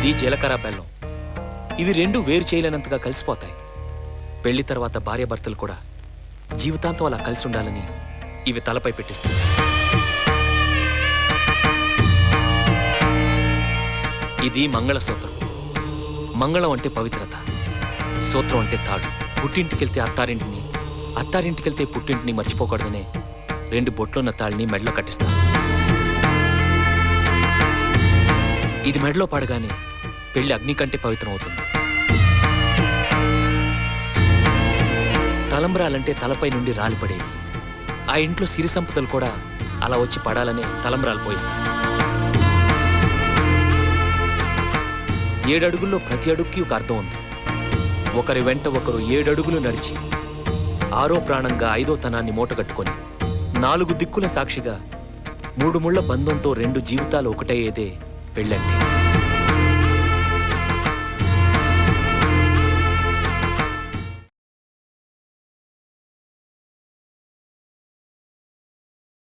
ఇది జీలకర్ర బెల్లం. ఇవి రెండు వేరు చేయలేనంతగా కలిసిపోతాయి. పెళ్లి తర్వాత భార్యాభర్తలు కూడా జీవితాంతం అలా కలిసి ఉండాలని ఇవి తలపై పెట్టిస్తాయి. ఇది మంగళసూత్రం. మంగళం అంటే పవిత్రత, సూత్రం అంటే తాడు. పుట్టింటికెళ్తే అత్తారింటిని, అత్తారింటికెళ్తే పుట్టింటిని మర్చిపోకూడదనే 2 బొట్లున్న తాళిని మెడలో కట్టిస్తారు. ఇది మెడలో పడగానే పెళ్లి అగ్ని కంటే పవిత్రం అవుతుంది. తలంబ్రాలంటే తలపై నుండి రాలిపడేవి. ఆ ఇంట్లో సిరి సంపదలు కూడా అలా వచ్చి పడాలనే తలంబ్రాలు పోయిస్తారు. 7 అడుగుల్లో ప్రతి అడుగుకి ఒక అర్థం ఉంది. ఒకరి వెంట ఒకరు 7 అడుగులు నడిచి 6వ ప్రాణంగా 5వ తనాన్ని మూటగట్టుకొని 4 దిక్కుల సాక్షిగా 3 ముళ్ల బంధంతో 2 జీవితాలు ఒకటయ్యేదే పెళ్ళంటే.